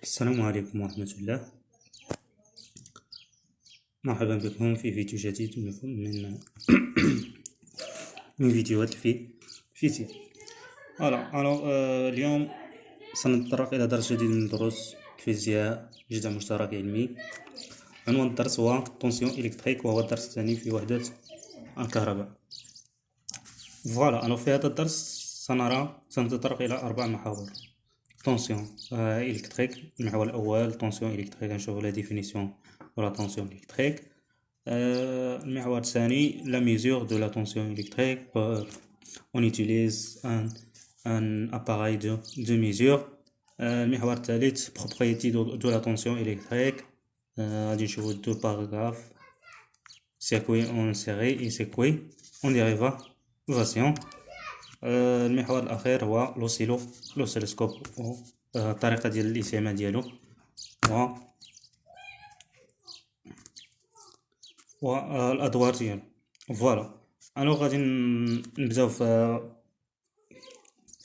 السلام عليكم ورحمة الله. مرحبا بكم في فيديو جديد من فيديوهات الفيزياء. اليوم سنتطرق إلى درس جديد من دروس الفيزياء جزء مشترك علمي. عنوان الدرس هو طونسيون إلكتريك، وهو الدرس الثاني في وحدة الكهرباء. في هذا الدرس سنتطرق إلى 4 محاور. طونسيون إلكتريك، المحور الأول طونسيون إلكتريك، نشوفو لا ديفينيسيون دو لا طونسيون إلكتريك. المحور الثاني لا ميزور دو لا طونسيون إلكتريك، on utilise un appareil de mesure. المحور الثالث propriété de la tension électrique. غادي نشوفو 2 باراغراف، circuit en série et circuit en dérivation. المحور الأخير هو l'oscilloscope، الطريقة ديال الاستعمال ديالو والأدوار ديالو. غادي نبداو في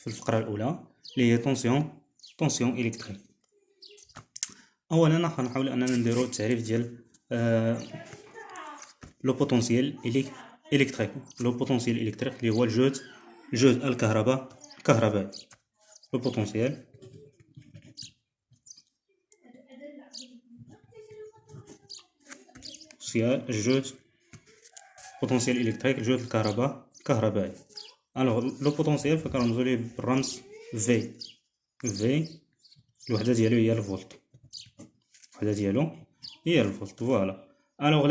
الفقرة الأولى اللي هي طونسيون إلكتريك. أولا غنحاول أننا نديرو التعريف ديال لو بوتونسييل إلكتريك. لو بوتونسييل إلكتريك اللي هو الجهد الكهربائي. لو بوتونسييل الجهد بوتونسييل إلكتريك، الجهد الكهربائي. لو بوتونسييل فكنرمزو ليه بالرمز في الوحدة ديالو هي الفولت.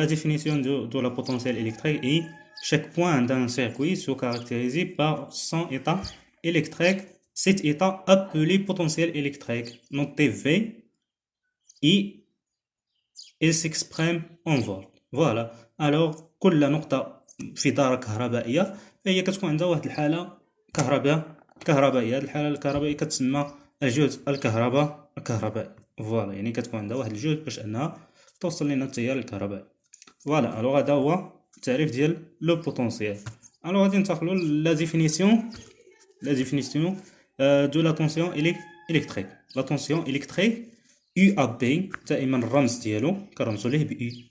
La définition de la potentiel électrique est: chaque point d'un circuit se caractérise par son état électrique. Cet état appelé potentiel électrique, noté V, et il s'exprime en volts. كل نقطة في دارة كهربائية فهي كتكون عندها واحد الحالة كهربائية. هذه الحالة الكهربائية كتسمى الجهد الكهربائي. يعني كتكون عندها واحد الجهد باش انها توصل لنا التيار الكهربائي. هذا هو التعريف ديال لو بوتونسييل. غادي ننتقلوا لا ديفينيسيون دو لا طونسيون إلكتريك. لا طونسيون إلكتريك يو ا بي، دائما الرمز ديالو كنرمزوا ليه ب اي،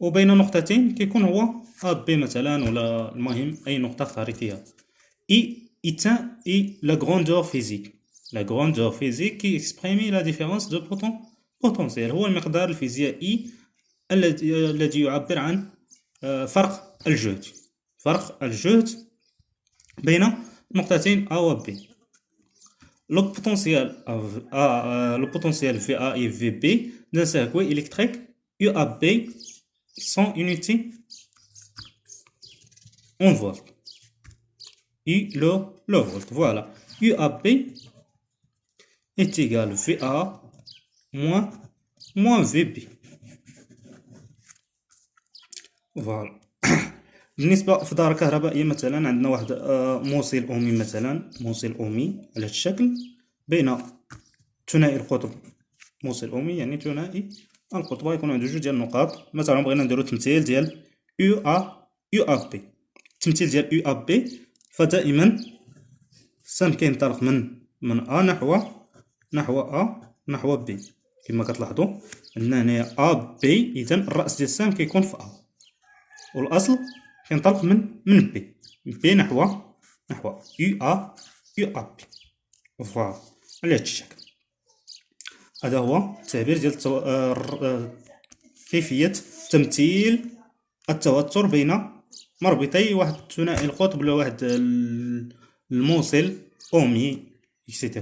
وبين نقطتين كيكون هو ا بي مثلا، ولا المهم اي نقطة خارجية. اي la grandeur physique. La grandeur physique qui exprime la différence de potentiel هو المقدار الفيزيائي الذي يعبر عن فرق الجهد بين نقطتين A و B. Le potentiel VA et VB d'un circuit électrique UAB sont unités en volts. Le volt. UAB est égal à VA moins VB. بالنسبة في دارة كهربائية مثلا عندنا واحد موصل أومي، مثلا موصل أومي على هذا الشكل بين ثنائي القطب. موصل أومي يعني ثنائي القطب، غيكون عنده جوج ديال النقاط. مثلا بغينا نديرو تمثيل ديال يو ا بي. التمثيل ديال يو ا بي فدائما السهم كينطلق من ا نحو بي. كما كتلاحظوا عندنا هنايا ا بي، اذا الراس ديال السهم كيكون في ا، والاصل كينطلق من بي نحو يو ا بي. على هذا الشكل. هذا هو التعبير ديال كيفية تمثيل التوتر بين مربطي واحد ثنائي القطب ولا واحد الموصل اومي etc.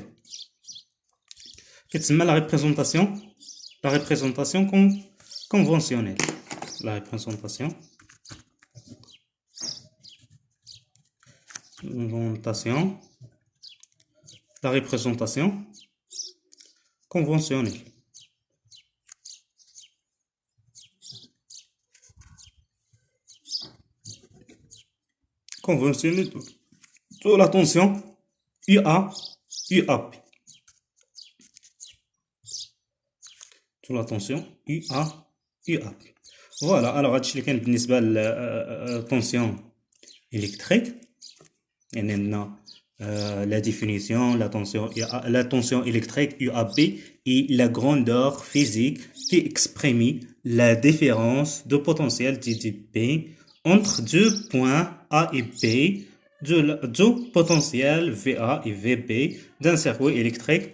كتسمى لا ريبريزونطاسيون كونفونسيونيل. لا ريبريزونطاسيون conventionnelle. De la tension UAB. De la tension UAB. هادشي اللي كان بالنسبة للطونسيون إلكتريك. يعني عندنا la définition, la tension électrique UAB et la grandeur physique qui exprime la différence de potentiel DDP entre deux points A et B du potentiel VA et VB d'un circuit électrique.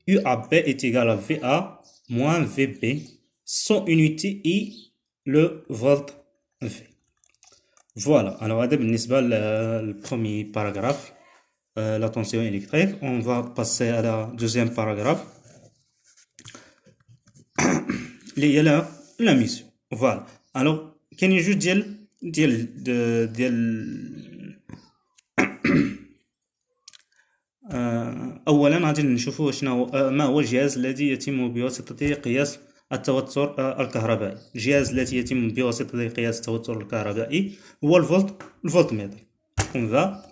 UAB est égal à VA moins VB. Son unité est le volt V. Voilà, alors هذا بالنسبة le premier paragraphe, la tension électrique. On va passer à la deuxième paragraphe. اللي هي la mission. Voilà. Alors كاين جوج ديال اولا غادي نشوفوا شنو ما هو الجهاز الذي يتم بواسطته قياس التوتر الكهربائي. الجهاز الذي يتم بواسطته قياس التوتر الكهربائي هو الفولتمتر. On va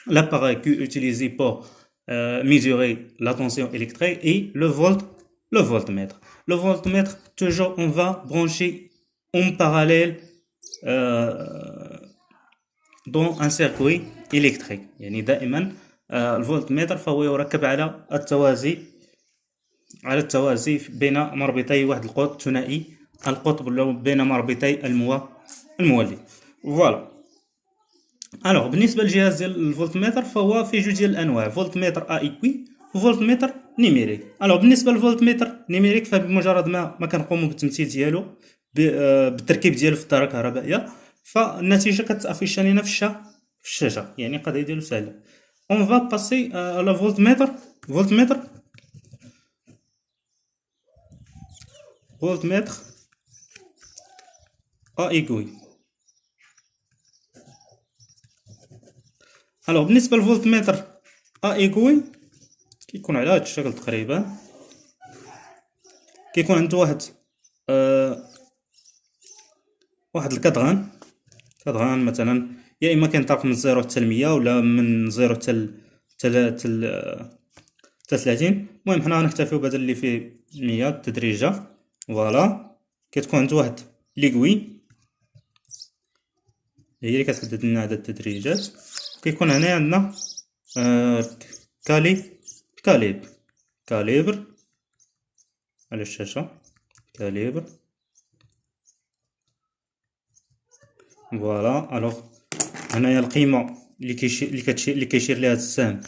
l'appareil qui est utilisé pour mesurer la tension électrique et le voltmètre. Le voltmètre, toujours on va brancher en parallèle dans un circuit électrique. يعني دائما الفولتمتر فهو يركب على التوازي بين مربطي واحد القطب ثنائي القطب بين مربطي المولد. فوالا. الوغ بالنسبه للجهاز ديال الفولتمتر فهو فيه جوج ديال الانواع، فولتمتر ايكوي وفولتمتر نيميريك. الوغ بالنسبه للفولتمتر نيميريك فبمجرد ما كنقوموا بالتمثيل ديالو بالتركيب ديالو في الدائره الكهربائيه فالنتيجه كتافيش لنا في الشاشه، يعني القضيه ديالو سهله. On va passer à la voltmètre aiguille. Alors بالنسبة للفولتمتر aiguille كيكون على هذا الشكل تقريبا. كيكون عنده واحد الكادغان مثلا، يا اما كينطلق من 0 حتى 100 ولا من 0 حتى 30. المهم حنا غنكتفيو بهذا اللي فيه 100 تدريجه. فوالا. كتكون عنده واحد ليغوي هي اللي كتحدد لنا عدد التدريجات. كيكون هنا عندنا كاليبر على الشاشه، كاليبر. فوالا. الوغ هنايا القيمه اللي كيشير ليها السهم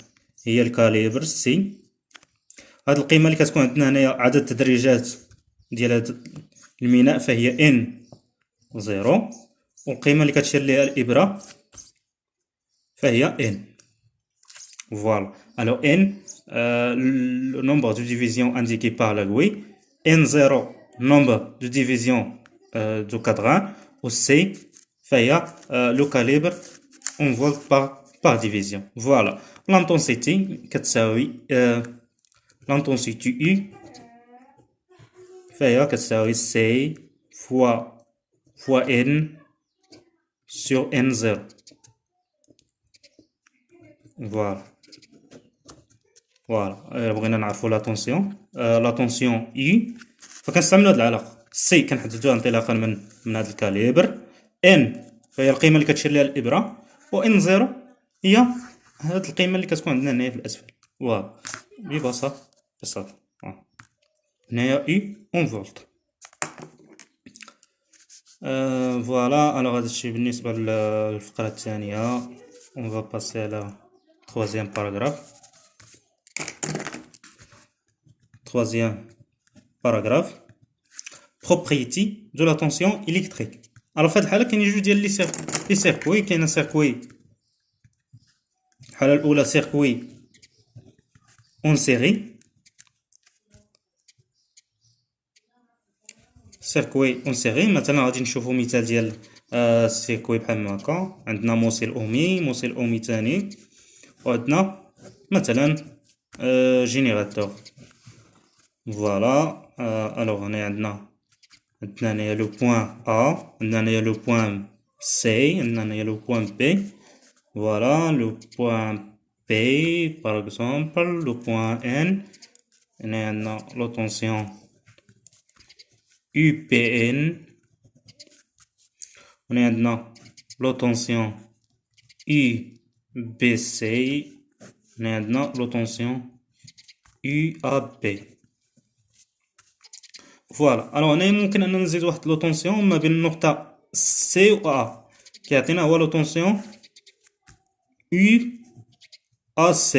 هي الكاليبر سي. هاد القيمه اللي كتكون عندنا هنايا عدد التدريجات ديال هاد الميناء فهي ان 0، والقيمه اللي كتشير ليها الابره فهي ان. فوالا. الوغ ان le nombre de division indiqué par l'aiguille, n0 nombre de division du cadran, ou c فهي le calibre en volt par division. Voilà. L'intensité كتساوي l'intensité U فهي كتساوي C fois N sur N0. Voilà. بغينا نعرفوا لا طونسيون اي فكنستعملوا هاد العلاقه. سي كنحددوها انطلاقا من هاد الكاليبر. ان فهي القيمه اللي كتشير ليها الابره، و ان 0 هي هاد القيمه اللي كتكون عندنا هنايا في الاسفل. فوالا ببساطه هنايا اي اون فولت. فوالا. الوغ هذا الشيء بالنسبه للفقره الثانيه. اون فا باسي على troisième paragraphe. Propriété de la tension électrique. Alors في هذه الحاله كاين جوج ديال لي سيركوي. كاين سيركوي الحاله الاولى سيركوي اون سيري. مثلا غادي نشوفوا مثال ديال السيركوي بحال هكا. عندنا موصل اومي ثاني، وعندنا مثلا جينيراتور. فوالا. الوغ هنا عندنا هنايا لو بوين A، عندنا هنايا لو بوين C، عندنا هنايا لو بوين B. فوالا. لو بوين B par exemple، لو بوين N، هنا عندنا لو طونسيون UPN، هنا عندنا لو طونسيون BC. عندنا لو طونسيون UAB. فوالا. الوغ هنايا ممكن اننا نزيد واحد لو طونسيون ما بين النقطة سي و A كيعطينا هو لو طونسيون UAC.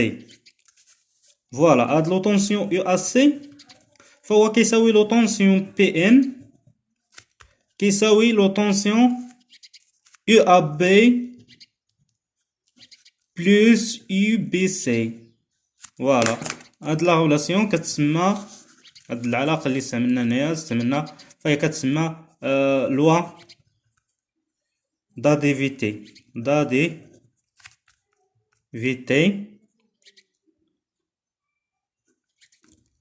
فوالا. هاد لو طونسيون UAC فهو كيساوي لو طونسيون PN كيساوي لو طونسيون UAB بلس UBC. فوالا. هاد لا رولاسيون كتسمى، هاد العلاقة اللي استعملنا هنايا فهي كتسمى لوا داديفيتي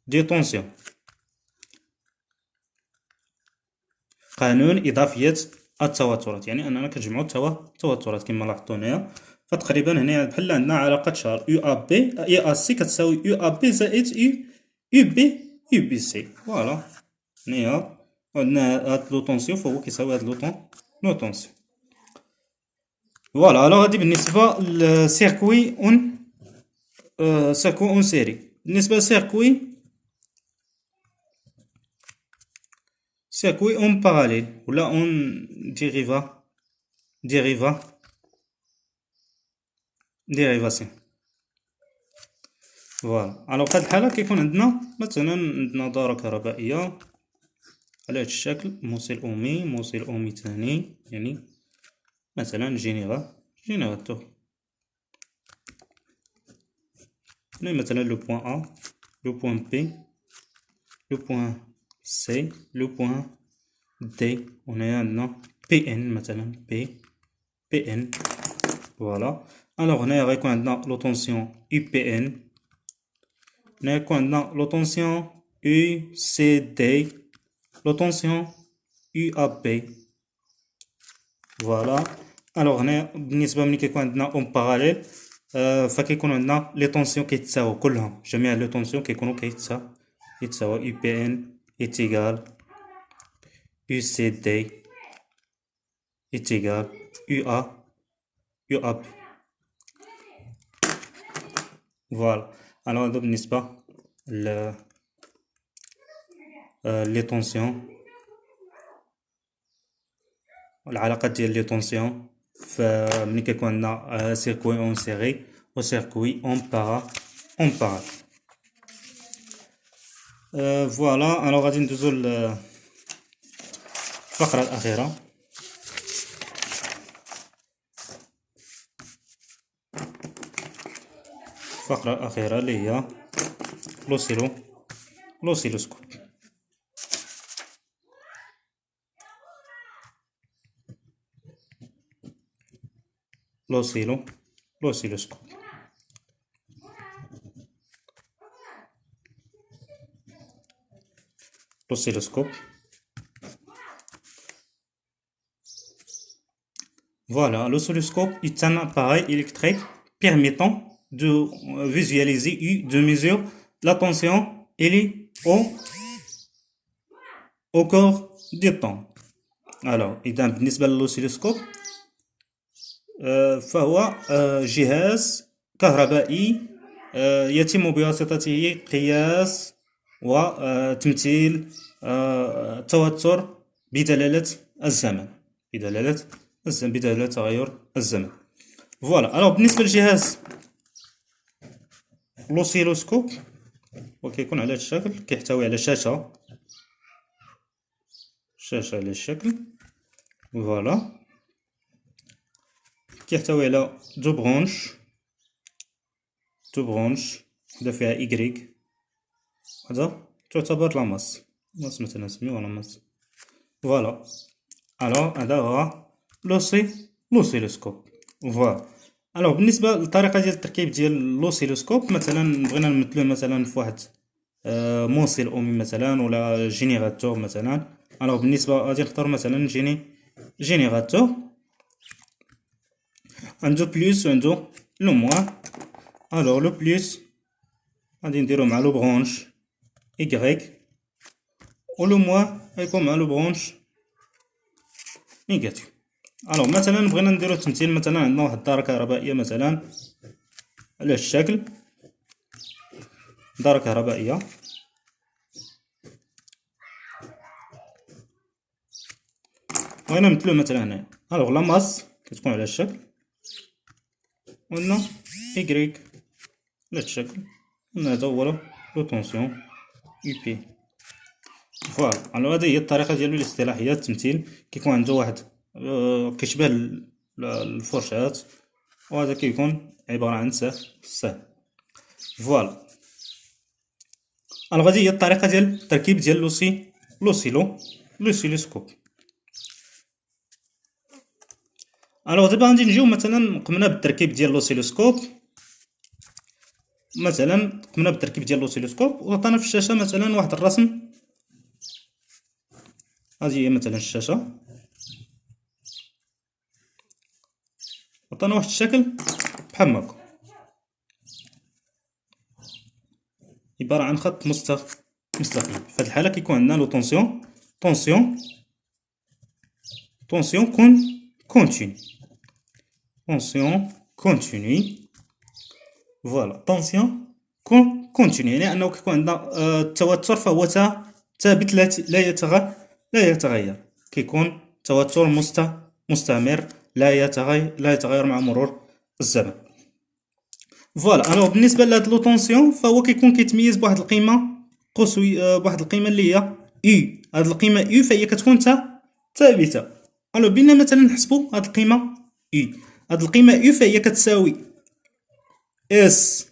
دي طونسيون. قانون إضافية التوترات، يعني أننا كنجمعو التوترات كما لاحظتو هنايا. فتقريبا هنا بحال عندنا علاقة شار يو ا بي اي ا سي كتساوي يو ا بي زائد يو بي سي. فوالا. هنايا عندنا هاد لو طونسيون فهو كيساوي هاد لو طونسيون. فوالا. الوغ هادي بالنسبة لسيركوي اون سيري. بالنسبة لسيركوي اون باراليل ولا اون ديريفاسيون. فوالا. الوغ في هاد الحالة كيكون عندنا مثلا دورة كهربائية على هاد الشكل، موصل اومي تاني، يعني مثلا جينيراتور. هنا مثلا لو بوان A، لو بوان B، لو بوان C، لو بوان D. وهنايا عندنا PN مثلا PN. فوالا. الوغ هنايا غيكون عندنا لو طونسيون UPN، هنايا يكون عندنا لو طونسيون UCD، لو طونسيون UAB. فوالا. الوغ هنايا بالنسبة ملي كيكون عندنا اون باراليل فكيكون عندنا لي طونسيون كيتساويو كلهم، جميع لي طونسيون كيكونوا كيتساوى UPN est égal UCD est égal UAB. فوالا. الوغ هادو بالنسبة لي طونسيون، العلاقات ديال لي طونسيون ملي كيكون عندنا سيركوي اون سيري و سيركوي اون بارا. فوالا. الوغ غادي ندوزو للفقرة الأخيرة. الفقرة الأخيرة اللي هي لوسيلوسكوب. لوسيلوسكوب. Voilà, l'oscilloscope est un appareil électrique permettant de visualiser et de mesurer la tension au cours du temps. Alors, إذا بالنسبة للأوسيلوسكوب فهو جهاز كهربائي يتم بواسطته قياس وتمثيل التوتر بدلالة الزمن، بدلالة تغير الزمن. فوالا. الوغ بالنسبة للجهاز لوسيلوسكوب وكيكون على هذا الشكل، كيحتوي على شاشة على الشكل. فوالا. كيحتوي على دو برونش، وحدة فيها إيكغيك، وحدة تعتبر لاماس مثلا نسميوها لاماس. فوالا. الوغ هذا هو لوسيلوسكوب. فوالا. الوغ بالنسبة للطريقة ديال التركيب ديال لوسيلوسكوب، مثلا بغينا نمثلوه مثلا في واحد موصل اومي مثلا ولا جينيراتور مثلا. الوغ بالنسبة غادي نختار مثلا جينيراتور، عندو بلوس وعندو لو موان. الوغ لو بلوس غادي نديرو مع لو برونش إيكغيك، و لو موان غيكون مع لو برونش نيجاتيف. الوغ مثلا بغينا نديرو تمثيل، مثلا عندنا واحد الدارة كهربائية مثلا على هاد الشكل، دارة كهربائية. بغينا نمثلوه مثلا هنايا. الوغ لا ماس كتكون على هاد الشكل، وعندنا إيكغيك على هاد الشكل، وعندنا هذا هو لو طونسيون يو بي. فوالا. الوغ هادي هي الطريقة ديالو الاصطلاحية التمثيل. كيكون عنده واحد كيشبه الفرشاة، وهذا كيكون عبارة عن سهم. فوالا. الوغ هادي هي الطريقة ديال التركيب ديال لوسيلوسكوب. الوغ دابا غادي نجيو مثلا قمنا بالتركيب ديال لوسيلوسكوب، مثلا قمنا بالتركيب ديال لوسيلوسكوب وعطانا في الشاشة مثلا واحد الرسم. هذه هي مثلا الشاشة، عطانا واحد الشكل بحال هكا، عبارة عن خط مستقيم. في هاد الحالة كيكون عندنا لو طونسيون كونتيني. فوالا. طونسيون كونتيني يعني انه كيكون عندنا التوتر فهو ثابت، لا يتغير. كيكون توتر مستمر لا يتغير مع مرور الزمن. فوالا. الوغ بالنسبه لهاد لو طونسيون فهو كيكون كيتميز بواحد القيمه بواحد القيمه اللي هي اي. هاد القيمه اي فهي كتكون ثابته. الوغ بينا مثلا نحسبوا هاد القيمه اي. هاد القيمه اي فهي كتساوي اس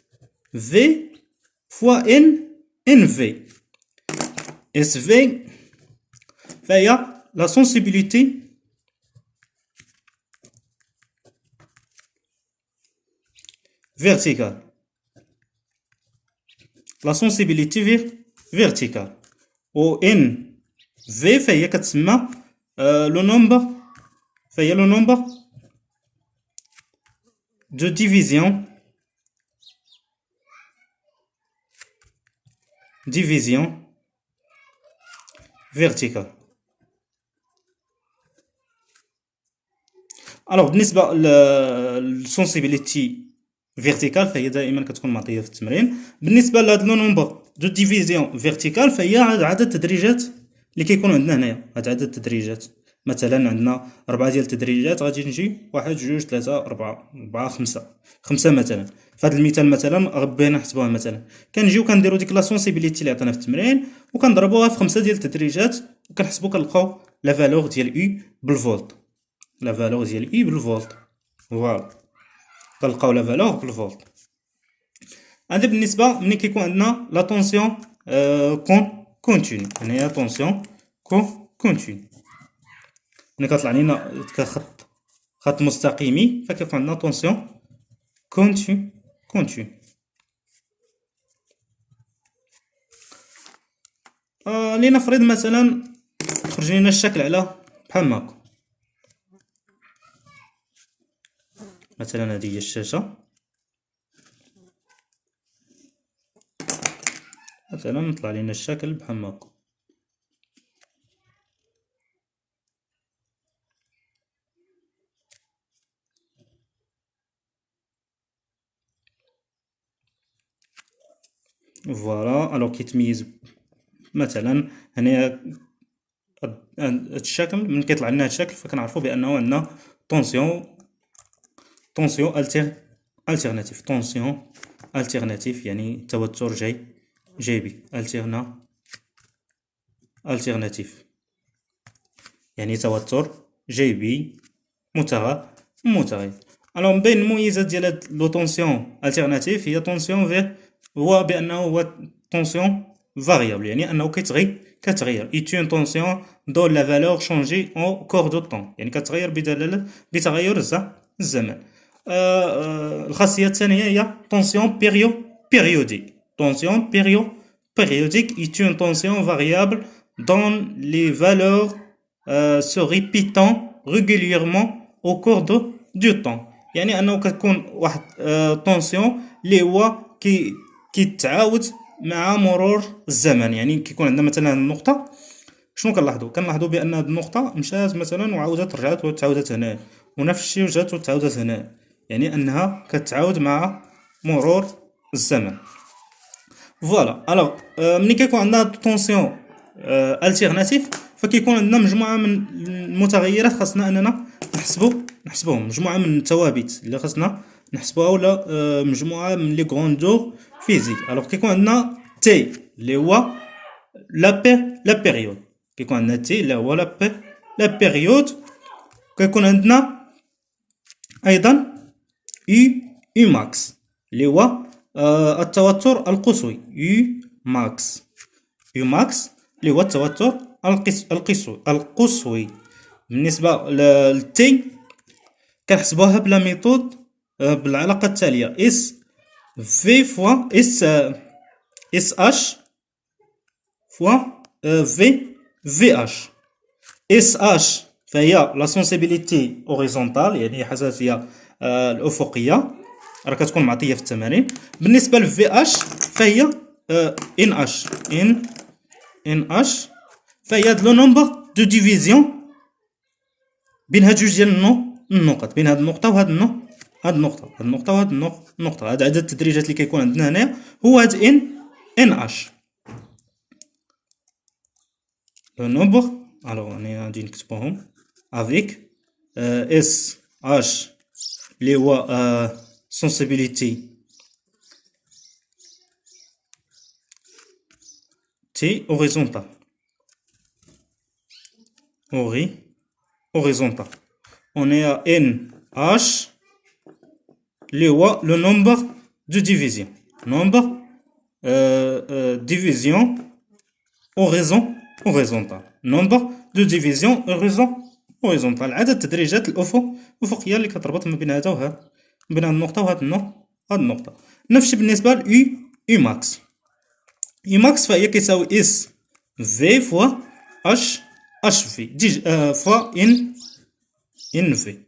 في فوا ان في. اس في فهي لا سونسيبيليتي فيرتيكال. لا سونسيبيليتي فيرتيكال. و ان في فهي كتسمى لو نومبر دو ديفيزيون فيرتيكال. الوغ بالنسبه للسونسيبيليتي فيرتيكال فهي دائما كتكون معطيه في التمرين. بالنسبه لهاد لو نومبر دو ديفيزيون فيرتيكال فهي عدد التدريجات اللي كيكونوا عندنا هنايا. هاد عدد التدريجات مثلا عندنا 4 ديال التدريجات، غادي نجي 1 2 3 4 5 مثلا. في هذا المثال مثلا بغينا نحسبوها مثلا، كنجيو كنديرو ديك لا سونسيبيليتي اللي عطانا في التمرين وكنضربوها في 5 ديال التدريجات وكنحسبو كنلقاو لا فالور ديال اي بالفولت. فوالا. كنلقاو لا فالور بالفولت. هذا بالنسبه ملي كيكون عندنا لا طونسيون كونتيني. هنايا طونسيون كونتيني ملي كطلع لينا خط مستقيمي فكيكون عندنا طونسيون كونتيني. لنفرض مثلا خرج لنا الشكل على بحال هكا. مثلا هذه هي الشاشة، مثلا طلع لنا الشكل بحال هكا. فوالا. الوغ كيتميز مثلا هنايا هاد الشكل. من كيطلع لنا هاد الشكل فكنعرفوا بانه عندنا طونسيون التيرناتيف يعني توتر جايبي. التيرناتيف يعني توتر جايبي متغير. الوغ من بين المميزات ديال هاد لو طونسيون التيرناتيف هي طونسيون هو بانه هو طونسيون فاريابل، يعني انه كتغير اي اون طونسيون دو لا فالور شونجي او كور دو طون، يعني كتغير بتغير الزمن. الخاصيه الثانيه هي طونسيون بيريوديك. est une tension variable dont les valeurs se répétant régulièrement au cours du temps. يعني انه كتكون واحد طونسيون اللي هو كيتعاود مع مرور الزمن. يعني كيكون عندنا مثلا النقطه شنو كنلاحظوا بان هاد النقطه مشات مثلا وعاودت رجعت وتعاودت هنا، ونفس الشيء جات وتعاودت هنا، يعني انها كتعاود مع مرور الزمن. فوالا. الوغ ملي كيكون عندنا طونسيون التيرناتيف، فكيكون عندنا مجموعه من المتغيرات خاصنا اننا نحسبوهم، مجموعه من الثوابت اللي خاصنا نحسبوها، ولا مجموعه من لي غروندور فيزيك. الوغ كيكون عندنا تي اللي هو لا بيريود، كيكون عندنا تي اللي هو لا بيريود. كيكون عندنا ايضا يو ماكس اللي هو التوتر القصوي، يو ماكس اللي هو التوتر القصوي. بالنسبه للتي كنحسبوها بلا ميثود بالعلاقه التاليه: اس في فوا اس اش فوا في اش. اس اش فهي لا سونسيبيليتي اوريزونتال، يعني حساسيه الافقيه، راه كتكون معطيه في التمارين. بالنسبه لفي اش فهي ان اش فهي لو نومبر دو ديفيزيون بين هاد جوج ديال النقط، بين هاد النقطه وهاد النقطه وهاد النقطه. هاد عدد التدريجات اللي كيكون عندنا هنايا هو هاد ان اش لو نومبر. الوغ انا غادي نكتبوهم افيك اس اش اللي هو sensibilité T horizontale. Horizontal. On est à NH, le nombre de division. Nombre division horizontale. Nombre de division horizontale. عدد التدريجات الأفقية اللي كتربط ما بين هذا وهذا، بين هاد النقطة وهاد النقطة. نفس الشيء بالنسبة ل يو ماكس. يو ماكس فهي كيساوي اس في فوا اش في فوا ان في.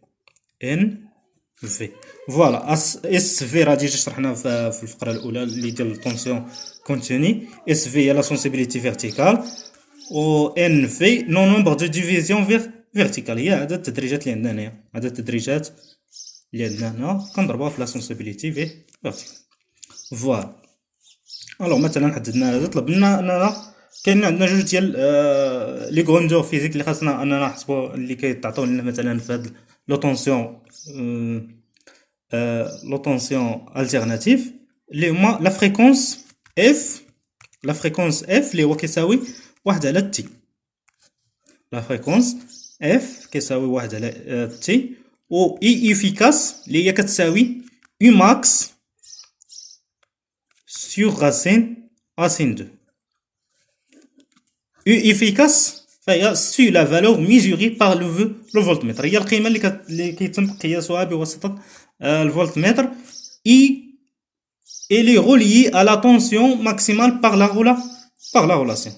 فوالا. اس في راه ديجا شرحنا في الفقرة الأولى اللي ديال الطونسيون كونتيني. اس في هي لا سونسيبيليتي فيرتيكال، و ان في نو نومبر دو ديفيزيون فيرتيكال، هي عدد التدريجات اللي عندنا هنايا. عدد التدريجات اللي عندنا هنا كنضربوها في لا سونسيبيليتي فيرتيكال. فوالا. الوغ مثلا حددنا هذا، طلب لنا اننا كاين عندنا جوج ديال لي غروندور فيزيك اللي خاصنا اننا نحسبوا، اللي كيتعطيو لنا مثلا في هاد لو طونسيون التيرناتيف، اللي هما لا فريكونس اف اللي هو كيساوي 1 على تي. لا فريكونس اف كيساوي 1 على تي، و اي افيكاس اللي هي كتساوي يو ماكس sur racine 2. U efficace فهي سي لا فالور ميجوري بار لو فولتمتر، هي القيمه اللي كيتم قياسها بواسطه الفولتمتر. elle est reliée à la tension maximale par la relation.